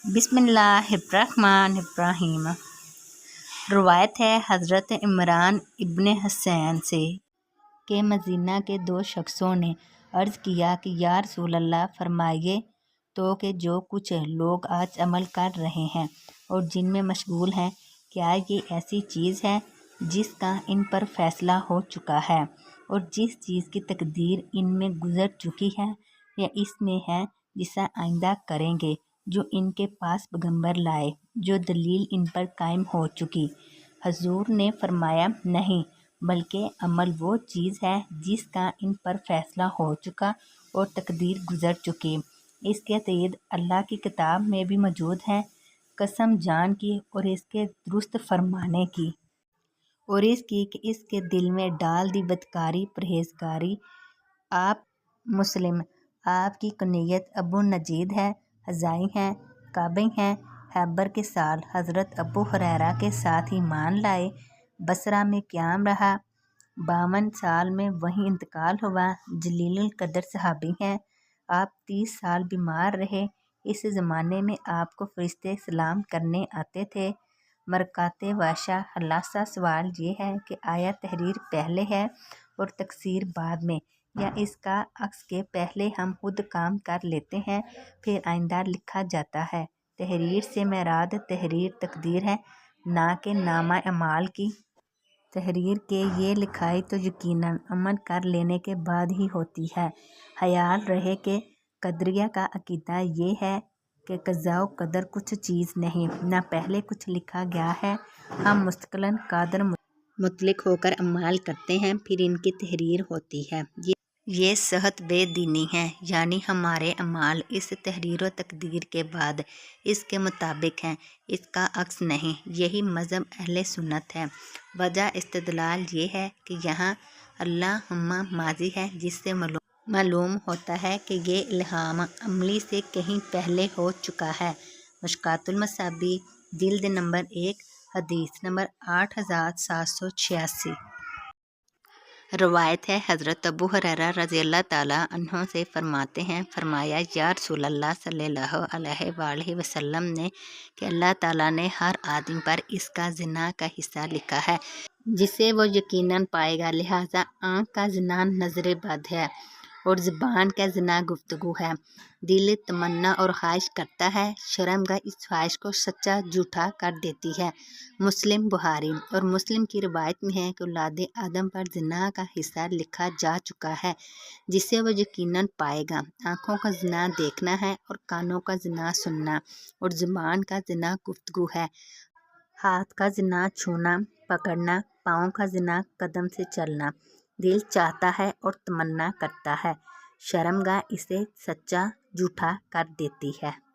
बिस्मिल्लाहिर्रहमानिर्रहीम। रवायत है हज़रत इमरान इब्न हुसैन से कि मदीना के दो शख्सों ने अर्ज़ किया कि या रसूल अल्लाह, फरमाइए तो कि जो कुछ लोग आज अमल कर रहे हैं और जिनमें मशगूल हैं, क्या ये ऐसी चीज़ है जिसका इन पर फ़ैसला हो चुका है और जिस चीज़ की तकदीर इनमें गुज़र चुकी है, या इसमें है जिसे आइंदा करेंगे, जो इनके पास पैगंबर लाए, जो दलील इन पर कायम हो चुकी। हजूर ने फरमाया, नहीं, बल्कि अमल वो चीज़ है जिसका इन पर फ़ैसला हो चुका और तकदीर गुज़र चुकी। इसके तईद अल्लाह की किताब में भी मौजूद है। कसम जान की और इसके दुरुस्त फरमाने की और इसकी कि इसके दिल में डाल दी बदकारी परहेजगारी। आप मुस्लिम, आपकी कुनियत अबू नजीद है, हज़ाई हैं, काबई हैं, हैबर के साल हज़रत अबू हुरैरा के साथ ईमान लाए, बसरा में क़याम रहा, 52 साल में वहीं इंतकाल हुआ। जलीलुल कदर सहाबी हैं। आप 30 साल बीमार रहे। इस ज़माने में आपको फरिश्ते सलाम करने आते थे। मरकाते वाशा खलासा सवाल ये है कि आया तहरीर पहले है और तकसीर बाद में, या इसका अक्स के पहले हम खुद काम कर लेते हैं फिर आइंदा लिखा जाता है। तहरीर से मुराद तहरीर तकदीर है, ना कि नामा अमाल की। तहरीर के ये लिखाई तो यकीनन अमल कर लेने के बाद ही होती है। ख्याल रहे कि कदरिया का अकीदा ये है कि क़ज़ा व क़दर कुछ चीज़ नहीं, ना पहले कुछ लिखा गया है। हम मुस्तक़िलन कादर मुतलक होकर अमाल करते हैं, फिर इनकी तहरीर होती है। ये सहत बेदीनी है, यानी हमारे अमाल इस तहरीर व तकदीर के बाद इसके मुताबिक हैं, इसका अक्स नहीं। यही मज़हब अहले सुन्नत है। वजह इस्तिदलाल ये है कि यहाँ अल्लाहुम्मा माज़ी है, जिससे मालूम होता है कि ये इल्हाम अमली से कहीं पहले हो चुका है। मुश्कातुल मसाबी जिल्द नंबर 1 हदीस नंबर 8786। रवायत है हज़रत अबू हुरैरा रज़ियल्लाहु ताला अन्हु से फरमाते हैं, फरमाया, या रसूल अल्लाह सल्लल्लाहु अलैहि वसल्लम ने कि अल्लाह ताला ने हर आदमी पर इसका ज़िना का हिस्सा लिखा है जिसे वो यकीनन पाएगा। लिहाजा आँख का ज़िना नज़र बद है और ज़ुबान का ज़िना गुफ्तगू है। दिल तमन्ना और ख्वाहिश करता है, शर्मगाह इस ख्वाहिश को सच्चा झूठा कर देती है। मुस्लिम बुहारी और मुस्लिम की रिवायत में है कि औलाद आदम पर ज़िना का हिस्सा लिखा जा चुका है जिसे वह यकीनन पाएगा। आँखों का ज़िना देखना है और कानों का ज़िना सुनना और ज़ुबान का ज़िना गुफ्तगू है। हाथ का ज़िना छूना पकड़ना, पाँव का ज़िना कदम से चलना। दिल चाहता है और तमन्ना करता है, शर्मगाह इसे सच्चा झूठा कर देती है।